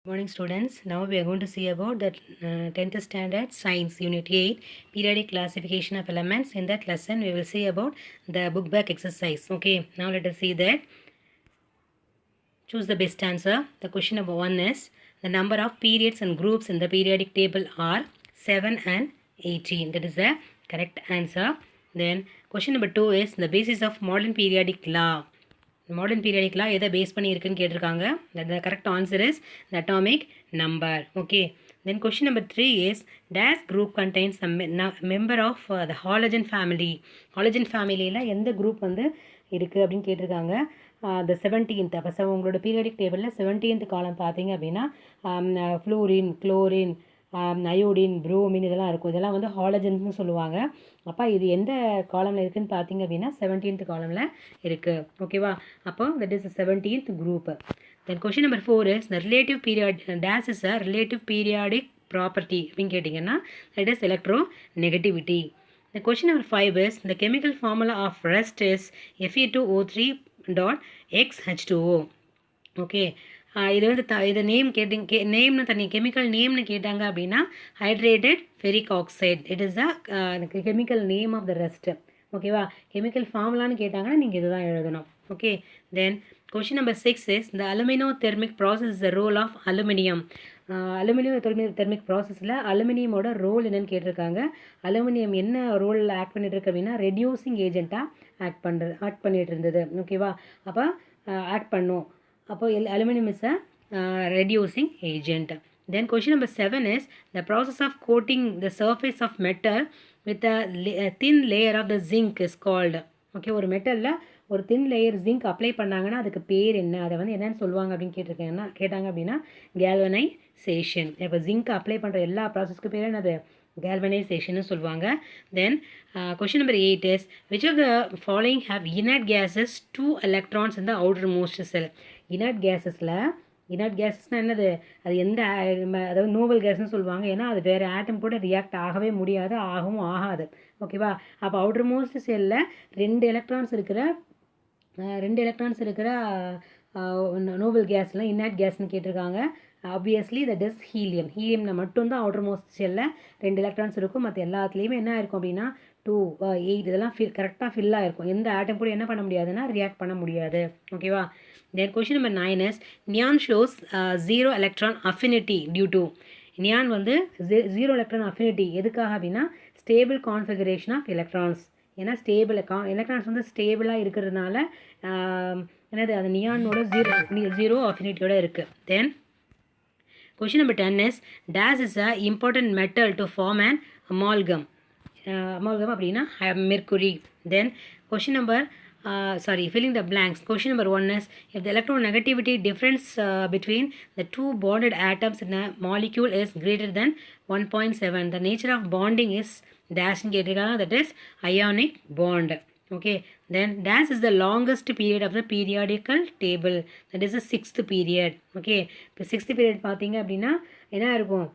Morning students, now we are going to see about the 10th standard science unit 8 periodic classification of elements. In that lesson we will see about the book back exercise. Okay, now let us see that. Choose the best answer. The question number 1 is the number of periods and groups in the periodic table are 7 and 18. That is the correct answer. Then question number 2 is the basis of modern periodic law. Modern periodic law எதை base பண்ணி இருக்குன்னு கேட்டிருக்காங்க. the correct answer is the atomic number. Okay, then question number 3 is dash group contains a member of the halogen family. halogen familyல எந்த group வந்து இருக்குது அப்படின்னு கேட்டிருக்காங்க. the 17th. அப்போ உங்களோட பீரியாடிக் டேபிளில் 17th காலம் பார்த்தீங்க அப்படின்னா ஃப்ளூரின், குளோரின், அயோடின், புரோமின் இதெல்லாம் இருக்கும். இதெல்லாம் வந்து ஹாலஜன்ஸ்னு சொல்லுவாங்க. அப்போ இது எந்த காலமில் இருக்குதுன்னு பார்த்தீங்க அப்படின்னா 17th காலமில் இருக்குது. ஓகேவா? அப்போ that is 17th group. Then question number 4 is the relative period days is a relative periodic property அப்படின்னு கேட்டிங்கன்னா that is electro negativity. The question number 5 is the chemical formula of rust is Fe2O3.XH2O. Okay. இது வந்து இதை நேம்னு தனி chemical நேம்னு கேட்டாங்க அப்படின்னா hydrated ferric oxide. It is the chemical name of the rust. ஓகேவா? கெமிக்கல் ஃபார்முலான்னு கேட்டாங்கன்னா நீங்கள் இதுதான் எழுதணும். Okay, then question number 6 is the alumino thermic process is the role of aluminium. Aluminium thermic ப்ராசஸில் அலுமினியமோட ரோல் என்னென்னு கேட்டிருக்காங்க. அலுமினியம் என்ன ரோலில் ஆக்ட் பண்ணிட்டு இருக்கு அப்படின்னா ரெடியூசிங் ஏஜென்ட்டாக ஆக்ட் பண்ணிட்டு இருந்தது. ஓகேவா? அப்போ ஆக்ட் பண்ணும். அப்போ aluminum is a reducing agent. Then question number 7 is the process of coating the surface of metal with a thin layer of the zinc is called. Okay, ஒரு மெட்டலில் ஒரு தின் லேயர் ஜிங்க் அப்ளை பண்ணாங்கன்னா அதுக்கு பேர் என்ன, அதை வந்து என்னென்னு சொல்லுவாங்க அப்படின்னு கேட்டாங்க அப்படின்னா கேல்வனைசேஷன். இப்போ ஜிங்க் அப்ளை பண்ணுற எல்லா ப்ராசஸ்க்கு பேர் என்னது? galvanization சொல்லுவாங்க. Then question number 8 is which of the following have inert gases 2 electrons in the outermost cell. Inert கேஸஸ்னால் என்னது? அது எந்த அதாவது நோபல் கேஸ்ன்னு சொல்லுவாங்க. ஏன்னா அது வேறு ஆட்டம் கூட ரியாக்ட் ஆகவே முடியாது, ஆகவும் ஆகாது. ஓகேவா? அப்போ அவுட்டர் மோஸ்ட் செல்லில் 2 எலக்ட்ரான்ஸ் இருக்கிற நோபல் கேஸ்லாம் இனர்ட் கேஸ்ன்னு கேட்டிருக்காங்க. ஆப்வியஸ்லி தட் இஸ் ஹீலியம்னா மட்டும்தான் அவுட்டர் மோஸ்ட் செல்லில் 2 எலக்ட்ரான்ஸ் இருக்கும். மற்ற எல்லாத்துலேயுமே என்ன இருக்கும் அப்படின்னா 2, 8 இதெல்லாம் கரெக்டாக ஃபில்லாக இருக்கும். எந்த ஆட்டம் கூட என்ன பண்ண முடியாதுன்னா ரியாக்ட் பண்ண முடியாது. ஓகேவா? Then question number 9 is neon shows 0 electron affinity due to. Neon வந்து 0 எலக்ட்ரான் அஃபினிட்டி எதுக்காக அப்படின்னா ஸ்டேபிள் கான்ஃபிகரேஷன் ஆஃப் எலக்ட்ரான்ஸ். ஏன்னா எலக்ட்ரான்ஸ் வந்து ஸ்டேபிளாக இருக்கிறதுனால என்னது அது நியானோட 0 அஃபினிட்டியோட இருக்குது. தென் question number 10 is dash is a important metal to form an amalgam. Amalgam அப்படின்னா mercury. Then question number filling the blanks. Question number 1 is if the electronegativity difference between the two bonded atoms in a molecule is greater than 1.7, the nature of bonding is dash in கேட்டிருக்காங்க, that is ionic bond. Okay, then dash is the longest period of the periodical table, that is the 6th period. Okay, இப்போ 6th period பார்த்தீங்க அப்படின்னா என்ன இருக்கும்?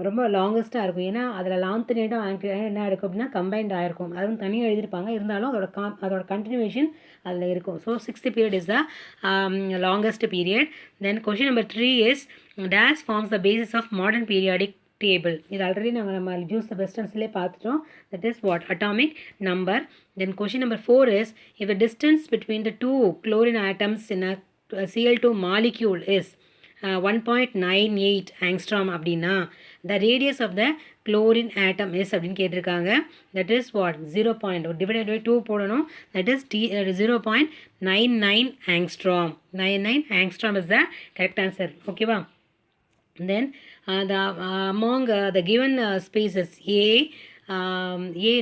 ரொம்ப லாங்கஸ்ட்டாக இருக்கும். ஏன்னா அதில் லான்த்னேட்டும் ஆங்கிள் என்ன இருக்கும் அப்படின்னா கம்பைன்ட் ஆகிருக்கும். அதுவும் தனியாக எழுதியிருப்பாங்க, இருந்தாலும் அதோட கண்டினியூவேஷன் அதில் இருக்கும். So 6th period is the longest period. Then question number 3 is dash forms the basis of modern periodic table. இது ஆல்ரெடி நம்ம யூஸ் த பெஸ்ட் ஆன்சர்லேயே பார்த்துட்டோம். That is what? Atomic number. Then question number 4 is if the distance between the two chlorine atoms in a Cl2 molecule is 1.98 angstrom அப்படின்னா the radius of the chlorine atom is அப்படின்னு கேட்டிருக்காங்க. that is what? 0. divided by 2 போடணும். that is 0.99 angstrom. 99 angstrom is the correct answer. ஓகேவா? Then among the given spaces A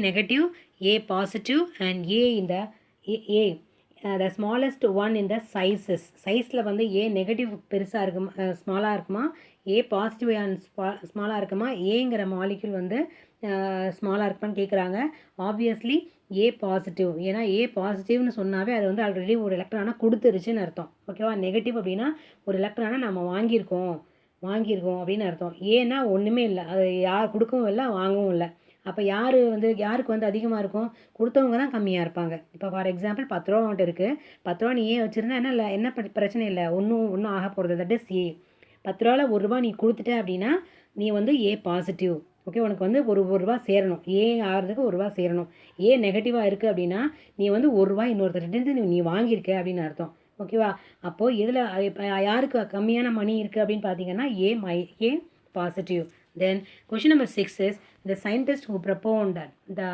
negative, A positive and A in the the smallest one in the sizes. சைஸில் வந்து A negative பெருசாக இருக்குமா ஸ்மாலாக இருக்குமா, A positive ஸ்மாலாக இருக்குமா, ஏங்கிற molecule வந்து ஸ்மாலாக இருக்குமான்னு கேட்குறாங்க. Obviously A positive. ஏன்னா A பாசிட்டிவ்னு சொன்னாவே அது வந்து ஆல்ரெடி ஒரு எலக்ட்ரானை கொடுத்துருச்சுன்னு அர்த்தம். ஓகேவா? நெகட்டிவ் அப்படின்னா ஒரு எலக்ட்ரானை நம்ம வாங்கியிருக்கோம் அப்படின்னு அர்த்தம். ஏன்னா ஒன்றுமே இல்லை, அது யார் கொடுக்கவும் இல்லை வாங்கவும் இல்லை. அப்போ யாருக்கு வந்து அதிகமாக இருக்கும்? கொடுத்தவங்க தான் கம்மியாக இருப்பாங்க. இப்போ ஃபார் எக்ஸாம்பிள் 10 ரூபா வந்துட்டு இருக்குது. 10 ரூபா நீ ஏன் வச்சுருந்தா என்ன பிரச்சனை இல்லை, ஒன்றும் ஆக போகிறது. That is a. ரூபாவில் ₹1 நீ கொடுத்துட்ட அப்படின்னா நீ வந்து ஏ பாசிட்டிவ். ஓகே, உனக்கு வந்து ஒரு ரூபா சேரணும். ஏ ஆகிறதுக்கு ₹1 சேரணும். ஏ நெகட்டிவாக இருக்குது அப்படின்னா நீ வந்து ₹1 இன்னொருத்தர்கிட்ட நீ வாங்கியிருக்க அப்படின்னு அர்த்தம். ஓகேவா? அப்போது இதில் இப்போ யாருக்கு கம்மியான மணி இருக்குது அப்படின்னு பார்த்தீங்கன்னா A positive. Then question number 6 is the scientist who proposed the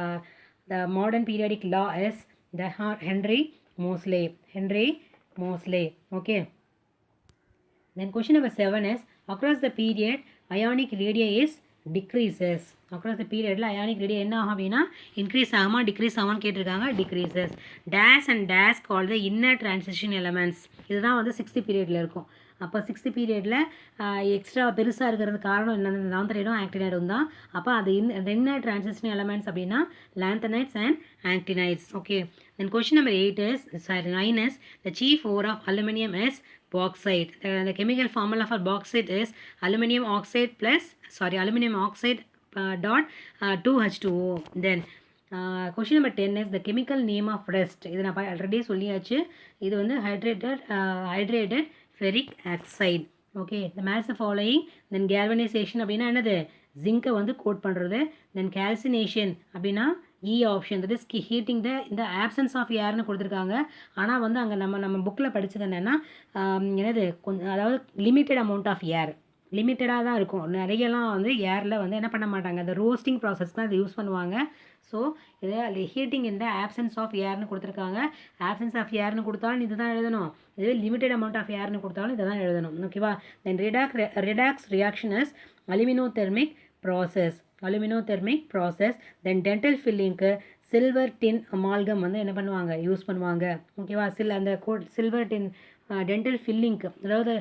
modern periodic law is the Henry Moseley. Okay. Then question number 7 is across the period ionic radii is decreases. across the period ionic radii என்ன ஆகும் அப்படின்னா increase ஆகுமா decrease ஆகுமான்னு கேட்டிருக்காங்க. decreases. dash and dash called the inner transition elements. இதுதான் வந்து 6th பீரியடில் இருக்கும். அப்போ 6th பீரியடில் எக்ஸ்ட்ரா பெருசாக இருக்கிறது காரணம் என்ன? லாந்தனைடும் ஆக்டினைடும் தான். அப்போ அது என்ன டிரான்சிஷன் எலமெண்ட்ஸ் அப்படின்னா லாந்தனைட்ஸ் and actinides. Okay. Then question number 9 is the chief ore of aluminum is bauxite. The chemical formula for bauxite is aluminum oxide dot 2H2O. Then question number 10 is the chemical name of rust. இது நான் already சொல்லியாச்சு. இது வந்து hydrated ferric oxide. Okay. the match the following. then galvanization அப்படின்னா என்னது? ஜிங்கை வந்து code பண்ணுறது. then calcination அப்படின்னா option, that is heating the absence of airனு கொடுத்துருக்காங்க. ஆனால் வந்து அங்கே நம்ம புக்கில் படித்தது என்னென்னா என்னது கொஞ்சம், அதாவது லிமிட்டட் அமௌண்ட் ஆஃப் ஏர், லிமிட்டடாக தான் இருக்கும். நிறையலாம் வந்து ஏரில் வந்து என்ன பண்ண மாட்டாங்க, அந்த ரோஸ்டிங் ப்ராசஸ் தான் இதை யூஸ் பண்ணுவாங்க. ஸோ இதை ஹீட்டிங் இந்த ஆப்சன்ஸ் ஆஃப் ஏர்னு கொடுத்துருக்காங்க. ஆப்சன்ஸ் ஆஃப் ஏர்னு கொடுத்தாலும் இது தான் எழுதணும். இதுவே லிமிட்டட் அமௌண்ட் ஆஃப் ஏர்னு கொடுத்தாலும் இதை தான் எழுதணும். ஓகேவா? Then redox reaction is aluminothermic process. Then dental ஃபில்லிங்க்கு சில்வர் டின் அமால்கம் வந்து என்ன பண்ணுவாங்க, யூஸ் பண்ணுவாங்க. ஓகேவா? அந்த சில்வர் டின் டென்டல் ஃபில்லிங்க்கு, அதாவது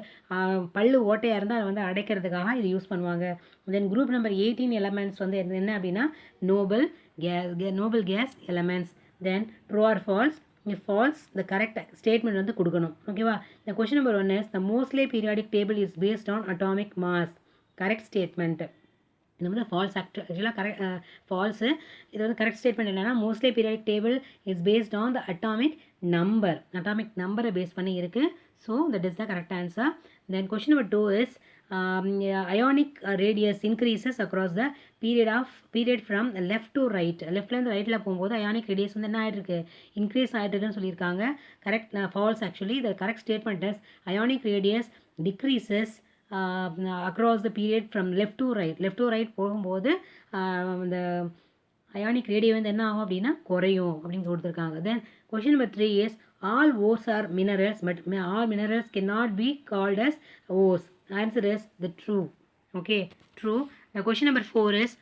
பல்லு ஓட்டையாக இருந்தால் அதை வந்து அடைக்கிறதுக்காக இது யூஸ் பண்ணுவாங்க. தென் குரூப் நம்பர் 18 எலமெண்ட்ஸ் வந்து என்ன அப்படின்னா Nobel case elements. Then true or false. Falls the correct statement வந்து கொடுக்கணும். ஓகேவா? இந்த question number 1 is the mostly periodic table is based on atomic mass. Correct statement. இது வந்து ஃபால்ஸ் ஆக்சுவலாக ஃபால்ஸு. இது வந்து கரெக்ட் ஸ்டேட்மெண்ட் என்னென்னா mostly periodic table is based on the atomic நம்பரை பேஸ் பண்ணி இருக்குது. So that is the correct answer. Then question number 2 is ionic radius increases across the period from left to right. லெஃப்ட்லேருந்து ரைட்டில் போகும்போது ionic radius வந்து என்ன ஆகிட்டு increase ஆகிட்டுருக்குன்னு சொல்லியிருக்காங்க. Correct false actually. The correct statement is ionic radius decreases across the period from left to right போகும்போது இந்த அயானிக் ரேடியோ வந்து என்ன ஆகும் அப்படின்னா குறையும் அப்படின்னு கொடுத்துருக்காங்க. Then question number 3 is all ores are minerals but all minerals can not be called as ores. Answer is the true. Okay, true. The question number 4 is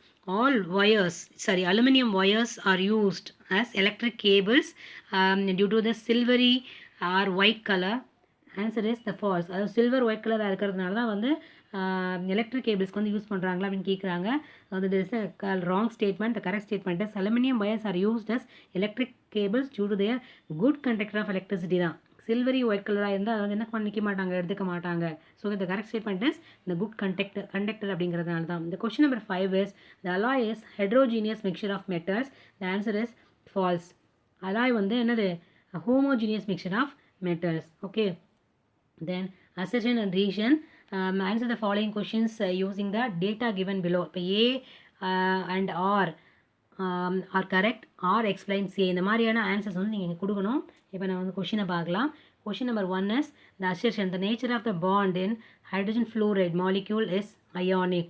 aluminum wires are used as electric cables due to the silvery or white color. Answer is the false. அதாவது silver white கலராக இருக்கிறதுனால தான் வந்து electric கேபிள்ஸ்க்கு வந்து use பண்ணுறாங்களா அப்படின்னு கேட்குறாங்க. அது is wrong statement. The correct statement is aluminium wires are used as electric cables due to their good conductor of electricity தான். சில்வரி ஒயிட் கலராக இருந்தால் அதை வந்து என்ன பண்ணிக்க மாட்டாங்க, எடுத்துக்க மாட்டாங்க. ஸோ இந்த கரெக்ட் ஸ்டேட்மெண்ட் இஸ் இந்த குட் கண்டக்டர் அப்படிங்கிறதுனால தான். இந்த question number 5 is the alloy is heterogeneous mixture of metals. The answer is false. Alloy வந்து என்னது homogeneous mixture of metals. Okay. Then assertion and reason. Answer the following questions using the data given below. இப்போ A and R are correct. R explains A. இந்த மாதிரியான answers வந்து நீங்கள் கொடுக்கணும். இப்போ நான் வந்து கொஷினை பார்க்கலாம். Question number 1 is the assertion. The nature of the bond in hydrogen fluoride molecule is ionic.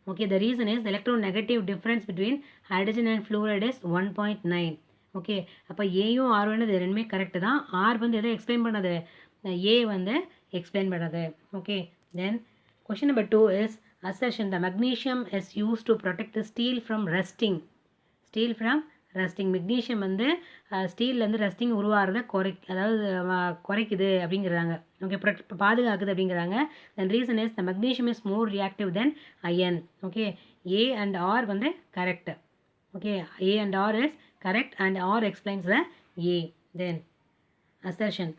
Okay, the reason is the electronegative difference between hydrogen and fluoride is 1.9. Okay, அப்போ ஏயும் ஆர் வந்து ரெண்டுமே கரெக்டு தான். R வந்து எதை explain பண்ணது, ஏ வந்து explain பண்ணது. Okay. Then question number 2 is assertion. The magnesium is use to protect the steel from rusting. Magnesium வந்து ஸ்டீல்லேருந்து ரஸ்டிங் உருவாகிறத குறைக்குது அப்படிங்கிறாங்க. ஓகே, பாதுகாக்குது அப்படிங்கிறாங்க. Then reason is the magnesium is more reactive than iron. Okay, A and R வந்து correct. Okay, A and R is correct and R explains the A. Then assertion.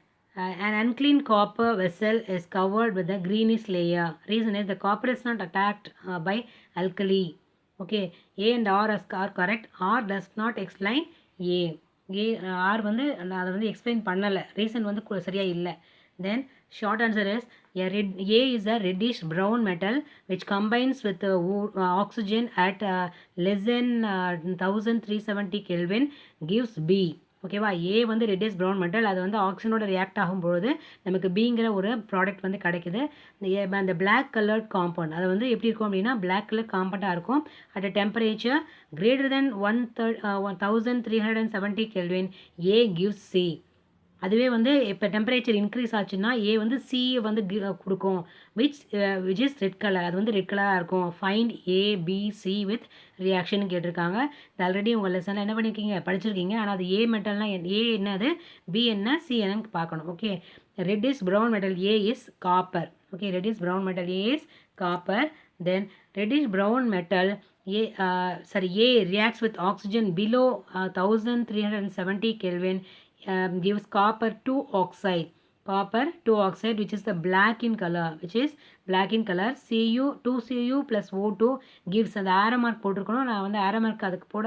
An unclean copper vessel is covered with a greenish layer. Reason is the copper is not attacked by alkali. Okay, A and R are correct. R does not explain A. R வந்து அதை வந்து explain பண்ணலை. Reason வந்து சரியாக இல்லை. Then short answer is A is a reddish brown metal which combines with oxygen at less than 1370 Kelvin gives B. ஓகேவா, ஏ வந்து reddish brown metal, அது வந்து ஆக்சிஜனோட ரியாக்ட் ஆகும்பொழுது நமக்கு பிங்கிற ஒரு ப்ராடக்ட் வந்து கிடைக்குது. அந்த பிளாக் கலர்ட் காம்பவுண்ட் அது வந்து எப்படி இருக்கும் அப்படின்னா பிளாக் கலர் காம்பவுண்டாக இருக்கும். At a temperature greater than 1370 Kelvin A gives C. அதுவே வந்து இப்போ டெம்பரேச்சர் இன்க்ரீஸ் ஆச்சுன்னா ஏ வந்து சி வந்து கொடுக்கும். விச் இஸ் ரெட் கலர், அது வந்து ரெட் கலராக இருக்கும். ஃபைண்ட் ஏபிசி வித் ரியாக்ஷன் கேட்டிருக்காங்க. இது ஆல்ரெடி உங்கள் லெசனில் என்ன பண்ணியிருக்கீங்க, படிச்சிருக்கீங்க. ஆனால் அது ஏ மெட்டல்னால் ஏ என்னது, பி என்ன, சி என்னன்னு பார்க்கணும். Okay, red is brown metal, A is copper. Okay, red is brown metal, A is copper. Then reddish brown metal A reacts with oxygen below 1370 Kelvin gives copper 2 oxide which is the black in color, Cu 2Cu plus O2 gives. அந்த arrow mark போட்டிருக்கணும். நான் வந்து arrow mark அதுக்கு போட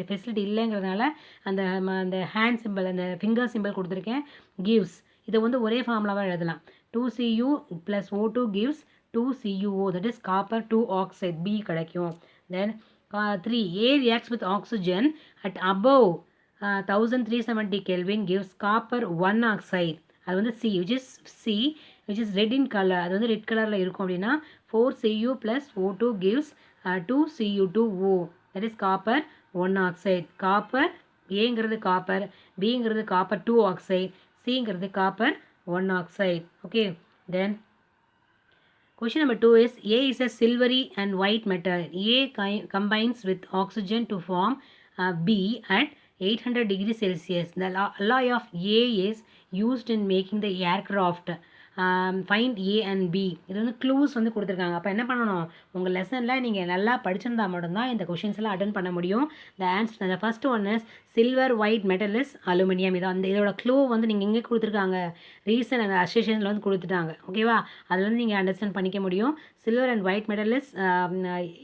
facility இல்லைங்கிறதுனால அந்த hand simple, அந்த finger simple கொடுத்துருக்கேன். gives இதை வந்து ஒரே ஃபார்முலாவாக எழுதலாம். 2Cu plus O2 gives 2CuO, that is copper 2 oxide, B கிடைக்கும். Then 3 A reacts with oxygen at above 1370 Kelvin gives copper 1 oxide. அது வந்து C, which is red in color, அது வந்து ரெட் கலரில் இருக்கும். அப்படின்னா 4Cu plus O2 gives 2Cu2O, that is copper 1 oxide. Copper ஏங்கிறது copper, பிங்கிறது காப்பர் 2 oxide, சிங்கிறது copper 1 oxide. Okay, then question number 2 is A is a silvery and white metal. A combines with oxygen to form B at 800 degrees Celsius. The alloy of A is used in making the aircraft. Find A and B. இது வந்து clues வந்து கொடுத்துருக்காங்க. அப்போ என்ன பண்ணணும், உங்கள் லெசனில் நீங்கள் நல்லா படிச்சிருந்தா மட்டும்தான் இந்த கொஷின்ஸ் எல்லாம் அட்டன் பண்ண முடியும். the first one is silver white metal is aluminum. இதோட க்ளூ வந்து நீங்கள் எங்கே கொடுத்துருக்காங்க, ரீசன் அந்த அசோசியேஷனில் வந்து கொடுத்துட்டாங்க. ஓகேவா, அதில் வந்து நீங்கள் அண்டர்ஸ்டாண்ட் பண்ணிக்க முடியும். silver and white metal is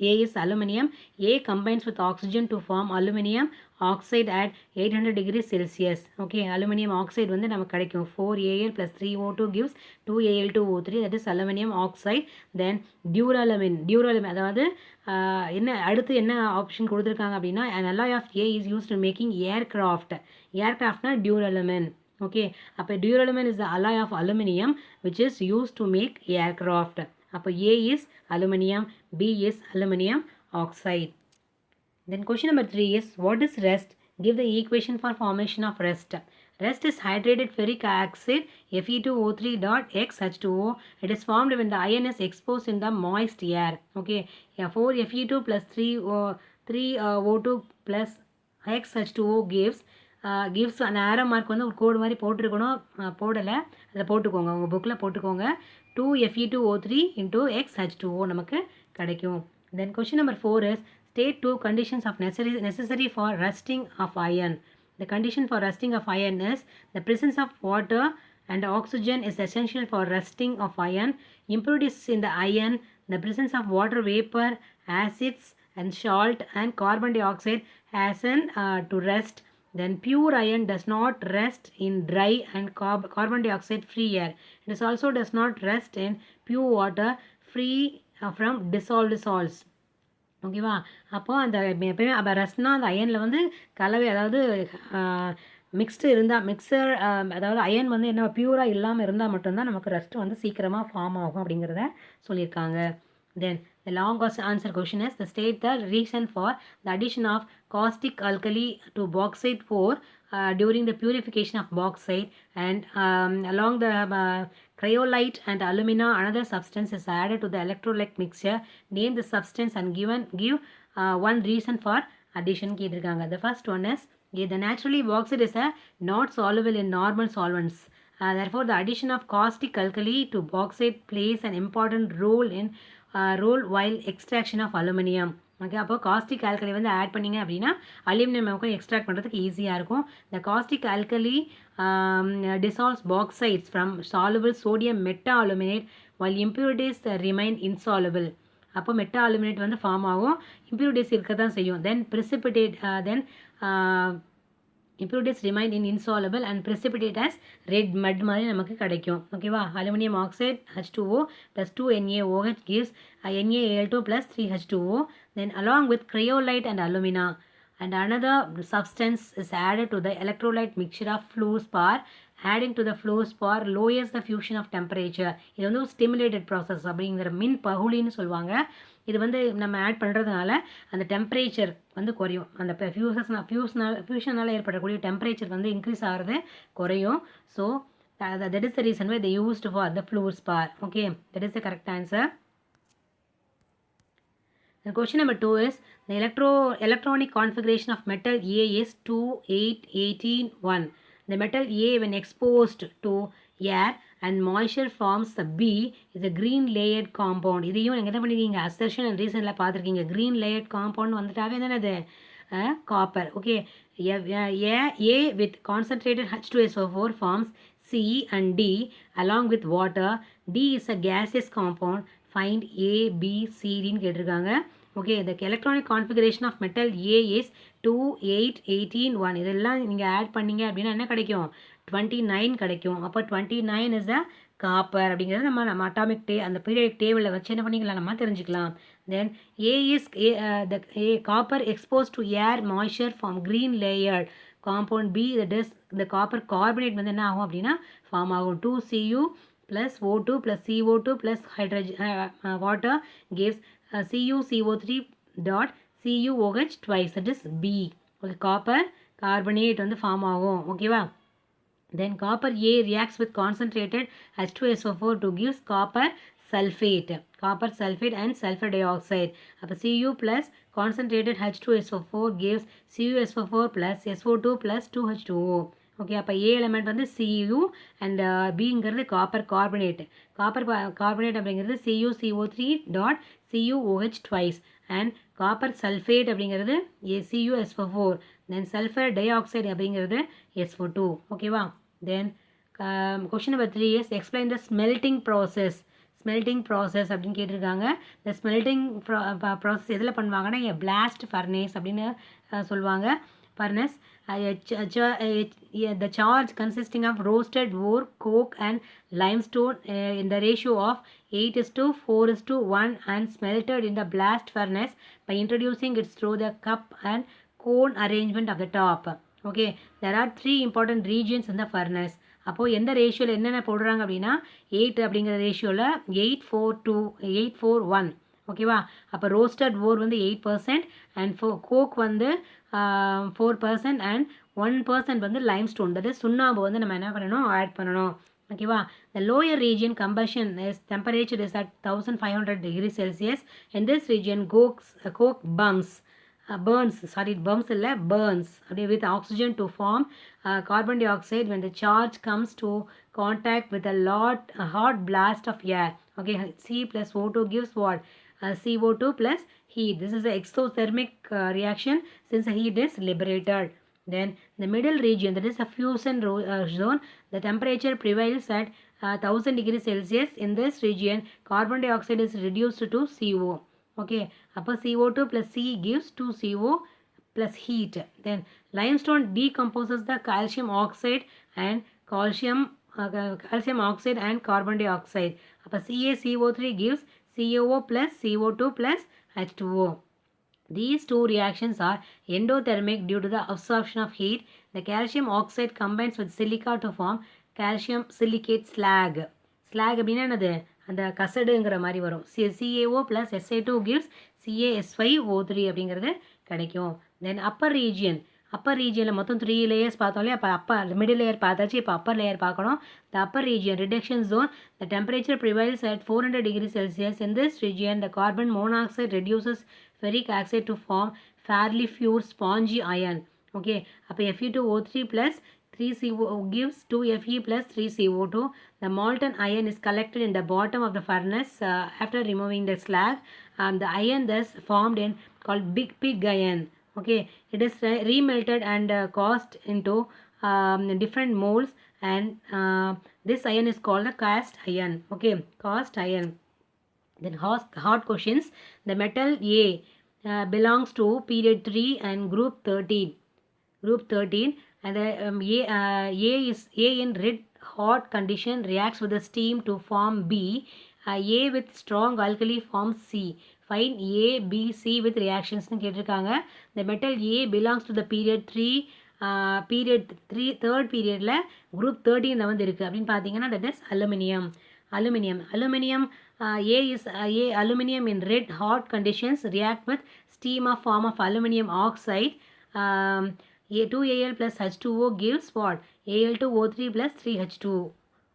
A is aluminum. A combines with oxygen to form aluminum oxide at 800 degrees Celsius. Okay, aluminium oxide வந்து நமக்கு கிடைக்கும். 4Al plus 3O2 gives 2Al2O3, that is aluminum oxide. Then duralumin, அதாவது என்ன அடுத்து என்ன option கொடுத்துருக்காங்க அப்படின்னா an alloy of A is used in making aircraftனா duralumin. Okay, அப்போ duralumin is the alloy of aluminum which is used to make aircraft. அப்போ A is aluminum, B is aluminum oxide. Then question number 3 is what is rust? Give the equation for formation of rust. Rust is hydrated ferric oxide Fe2O3.X H2O. It is formed when the iron is exposed in the moist air. Okay, 4Fe2 plus 3O2 plus XH2O gives an arrow mark வந்து ஒரு கோடு மாதிரி போட்டிருக்கணும், போடலை, அதை போட்டுக்கோங்க, உங்கள் புக்கில் போட்டுக்கோங்க. 2Fe2O3 into XH2O நமக்கு கிடைக்கும். Then question number 4 is state 2 conditions of necessary for rusting of iron. The condition for rusting of iron is the presence of water and oxygen is essential for rusting of iron. Impurities in the iron, the presence of water vapor, acids and salt and carbon dioxide hasten to rust. Then pure iron does not rust in dry and carbon dioxide free air. It also does not rust in pure water free from dissolved salts. ஓகேவா, அப்போது அந்த எப்போயுமே அப்போ ரஸ்ட்னா அந்த அயனில் வந்து கலவை, அதாவது mixer அதாவது அயன் வந்து என்ன பியூராக இல்லாமல் இருந்தால் மட்டும்தான் நமக்கு ரஸ்ட் வந்து சீக்கிரமாக ஃபார்ம் ஆகும் அப்படிங்கிறத சொல்லியிருக்காங்க. Then the long answer question is the state the reason for the addition of caustic alkali to bauxite ore during the purification of bauxite, and along the cryolite and alumina another substance is added to the electrolyte mixture. Name the substance and give one reason for addition கேட்டிருக்காங்க. The first one is the naturally bauxite is not soluble in normal solvents. Therefore the addition of caustic alkali to bauxite plays an important role while extraction of aluminum. Okay, அப்போ caustic alkali வந்து add பண்ணிங்க அப்படின்னா aluminium நமக்கு extract பண்ணுறதுக்கு ஈஸியாக இருக்கும். The caustic alkali dissolves bauxites from soluble sodium meta-aluminate while impurities remain insoluble. அப்போ meta aluminate வந்து ஃபார்ம் ஆகும், இம்ப்யூரிட்டிஸ் இருக்க தான் செய்யும். தென் precipitate then impurities remain in insoluble and precipitate as red mud மாதிரி நமக்கு கிடைக்கும். ஓகேவா? Aluminium oxide H2O plus 2NaOH gives NaAl2 plus 3H2O. Then along with cryolite and alumina and another substance is added to the electrolyte mixture of fluorspar. Adding to the fluorspar lowers the fusion of temperature. இது வந்து ஒரு stimulated process அப்படிங்கிற மின் பகுளின்னு சொல்லுவாங்க. இது வந்து நம்ம add பண்ணுறதுனால அந்த டெம்பரேச்சர் வந்து குறையும். அந்த ஃபியூஷனால் ஏற்படக்கூடிய டெம்பரேச்சர் வந்து இன்க்ரீஸ் ஆகிறது குறையும். So that is the reason why they used for the fluorspar. Okay, that is the correct answer. The question number 2 is the electronic configuration of metal A is 2, 8, 18, 1. The metal A when exposed to air and moisture forms the B is a green layered compound. இதையும் நீங்கள் என்ன பண்ணிருக்கீங்க assertion and reasonல பார்த்துருக்கீங்க. green layered compound வந்துட்டாவே என்னது copper. Okay, A with concentrated H2SO4 forms C and D along with water. D is a gaseous compound. Find A, B, C ன்னு கேட்டிருக்காங்க. Okay, the electronic configuration of metal A is 2, 8, 18, 1. இதெல்லாம் நீங்கள் add பண்ணீங்க அப்படின்னா என்ன கிடைக்கும்? 29 கிடைக்கும். அப்போ 29 is the copper அப்படிங்கிறது நம்ம அட்டாமிக் அந்த பீரியாடிக் டேபிளில் வச்சு என்ன பண்ணிக்கலாம் நம்ம தெரிஞ்சுக்கலாம். Then A is the copper exposed to air moisture form green layered compound. B that is the copper carbonate வந்து என்ன ஆகும் அப்படின்னா ஃபார்ம் ஆகும். 2Cu plus O2 plus CO2 plus hydrogen water gives CuCO3 dot CuOH twice, that is B. Okay, copper carbonate வந்து form ஆகும். ஓகேவா? Then copper A reacts with concentrated H2SO4 to gives copper sulfate and sulfur dioxide. அப்போ Cu plus concentrated H2SO4 gives CuSO4 plus SO2 plus 2H2O. Okay, அப்போ a element வந்து Cu and பிங்கிறது copper carbonate. Copper carbonate அப்படிங்கிறது CuCO3 dot CuOH twice and copper sulphate அப்படிங்கிறது CuSO4. Then sulphur dioxide அப்படிங்கிறது SO2. ஓகேவா? Then question number 3 is explain the smelting process. Smelting process அப்படின்னு கேட்டிருக்காங்க. இந்த smelting process எதில் பண்ணுவாங்கன்னா பிளாஸ்ட் ஃபர்னேஸ் அப்படின்னு சொல்லுவாங்க. furnace. The charge consisting of roasted ore, coke and limestone in the ratio of 8:4:1 and smelted in the blast furnace by introducing it through the cup and cone arrangement of the top. Okay, there are 3 important regions in the furnace. அப்போது எந்த ரேஷியோவில் என்னென்ன போடுறாங்க அப்படின்னா 8 அப்படிங்கிற ரேஷியோவில் 8:4:1. ஓகேவா? அப்போ ரோஸ்டட் ஓர் வந்து 8% அண்ட் கோக் வந்து 4% அண்ட் 1% வந்து லைம்ஸ்டோன், தட் இஸ் சுண்ணாம்பு வந்து நம்ம என்ன பண்ணணும் ஆட் பண்ணணும். ஓகேவா? த lower region combustion is temperature is at 1500 degree Celsius. In this region coke burns with oxygen to form carbon dioxide when the charge comes to contact with a hot blast of air. Okay, C plus O2 gives what? CO2 plus heat. This is an exothermic reaction since the heat is liberated. Then the middle region, that is a fusion zone, the temperature prevails at 1000 degrees Celsius. In this region, carbon dioxide is reduced to CO. Okay, upper CO2 plus C gives 2CO plus heat. Then limestone decomposes the calcium oxide and calcium oxide and carbon dioxide. Upper CaCO3 gives CaO plus CO2 plus H2O. These two reactions are endothermic due to the absorption of heat. The calcium oxide combines with silica to form calcium silicate slag. Slag அப்படின்னா என்னது? அந்த கசடுங்கிற மாதிரி வரும். CaO plus SA2 gives CaS5O3 அப்படிங்கிறது கிடைக்கும். தென் அப்பர் ரீஜியனில் மொத்தம் 3 layers பார்த்தோம்லே. அப்போ middle layer பார்த்தாச்சு, இப்போ அப்பர் லேயர் பார்க்கணும். The upper region reduction zone, the temperature prevails at 400 degree Celsius. In this region, the carbon monoxide reduces ferric oxide to form fairly pure spongy iron. Okay, அப்போ Fe2O3 plus 3CO gives 2Fe plus 3CO2. The molten iron is collected in the bottom of the furnace after removing the slag. The iron thus formed in called pig iron. Okay, it is remelted and cast into different molds, and this iron is called the cast iron. Okay, cast iron. Then hot questions. The metal A belongs to period 3 and group 13. and the A in red hot condition reacts with the steam to form B. A with strong alkali forms C. Find A, B, C with reactions னு கேட்டிருக்காங்க. The metal A belongs to the period 3. Third periodல group 13ல வந்து இருக்குது அப்படின்னு பார்த்தீங்கன்னா that is aluminium. Aluminium A is aluminium in red hot conditions react with steam of form of aluminium oxide. 2Al plus H2O gives what? Al2O3 plus 3H2.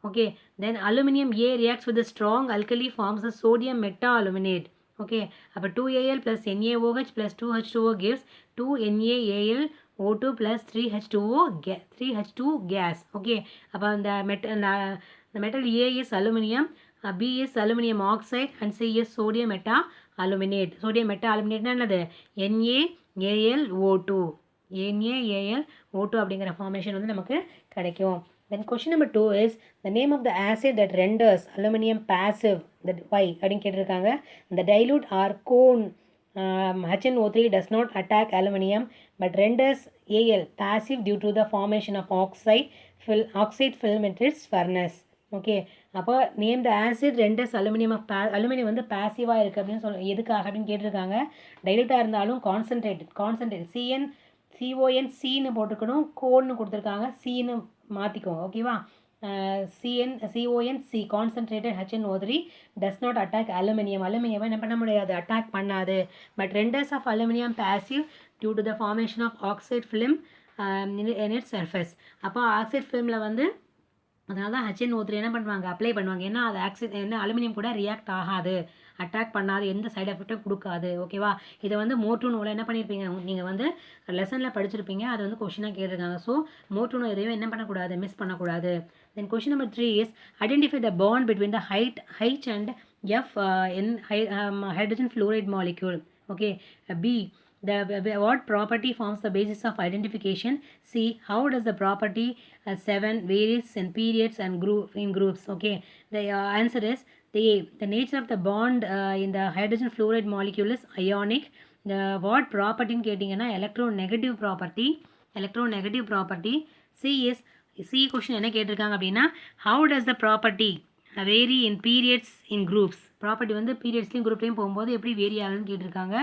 Okay, then aluminium A reacts with the strong alkali forms the sodium meta-aluminate. Okay, அப்போ 2Al plus NaOH plus 2H2O gives 2NaAlO2 plus 3H2 gas. Okay, அப்போ the metal A is aluminium, B is aluminium oxide and C is sodium meta-aluminate. Sodium meta-aluminate என்னது? NaAlO2. NaAlO2 அப்படிங்கிற formation வந்து நமக்கு கிடைக்கும். Then question number 2 is the name of the acid that renders aluminium passive. That why அப்படின்னு கேட்டிருக்காங்க. The dilute or cone HNO3 does not attack aluminium but renders Al passive due to the formation of oxide film in its furnace. Okay, அப்போ name the acid renders aluminium வந்து பாசிவாக இருக்குது அப்படின்னு எதுக்காக அப்படின்னு கேட்டிருக்காங்க. டைல்யூட்டாக இருந்தாலும் கான்சன்ட்ரேட் CONCன்னு போட்டுக்கணும், கோன்னு கொடுத்துருக்காங்க, சின்னு மாற்றிக்கோங்க. ஓகேவா? CONC concentrated HNO3 does not attack aluminium என்ன பண்ண முடியாது, அட்டாக் பண்ணாது. But renders of aluminium passive due to the formation of oxide film in its surface. அப்போ ஆக்சைட் ஃபிலிமில் வந்து அதனால தான் HNO3 என்ன பண்ணுவாங்க, அப்ளை பண்ணுவாங்க. ஏன்னா அது அலுமினியம் கூட ரியாக்ட் ஆகாது, அட்டாக் பண்ணாது, எந்த சைடு எஃபெக்ட்டும் கொடுக்காது. ஓகேவா? இதை வந்து மோட்ரு நோவில் என்ன பண்ணியிருப்பீங்க, நீங்கள் வந்து லெசனில் படிச்சிருப்பீங்க, அது வந்து கொஷினாக கேட்டிருக்காங்க. ஸோ மோட்ரு நோ எதையும் என்ன பண்ணக்கூடாது, மிஸ் பண்ணக்கூடாது. Then question number 3 is identify the bond between the H and F in hydrogen fluoride molecule. Okay, B. What property forms the basis of identification? C. How does the property 7 varies in periods and in groups? Okay, the answer is the nature of the bond in the hydrogen fluoride molecule is ionic. The what property ன்னு கேட்டிங்கன்னா electronegative property. C question என்ன கேட்டிருக்காங்க அப்படின்னா how does the property vary in periods in groups. Property வந்து பீரியட்ஸ்லையும் குரூப்லையும் போகும்போது எப்படி வேரி ஆகுதுன்னு கேட்டிருக்காங்க.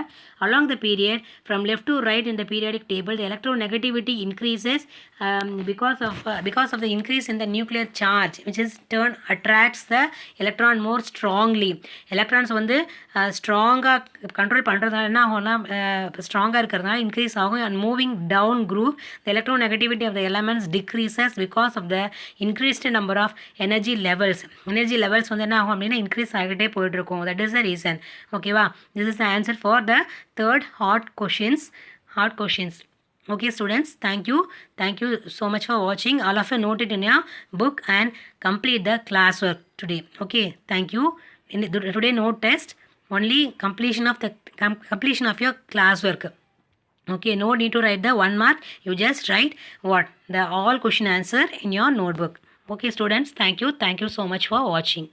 Along the period from left to right in the periodic table the electronegativity increases because of the increase in the nuclear charge which is attracts the electron more strongly. Electrons வந்து ஸ்ட்ராங்காக control பண்ணுறதுனால என்ன ஆகும்னா ஸ்ட்ராங்காக இருக்கிறதுனால increase ஆகும். And moving down group the electronegativity of the elements decreases because of the increased number of energy levels வந்து என்ன ஆகும் அப்படின்னா இன்க்ரீஸ் ஆகிட்டே போயிட்டு இருக்கும். That is the reason. ஓகேவா? This is the answer for the third hard questions. Okay students, thank you so much for watching. All of you note it in your book and complete the classwork today. Okay, thank you. In today note test only completion of your classwork. Okay, no need to write the 1 mark. You just write what the all question answer in your notebook. Okay students, thank you so much for watching.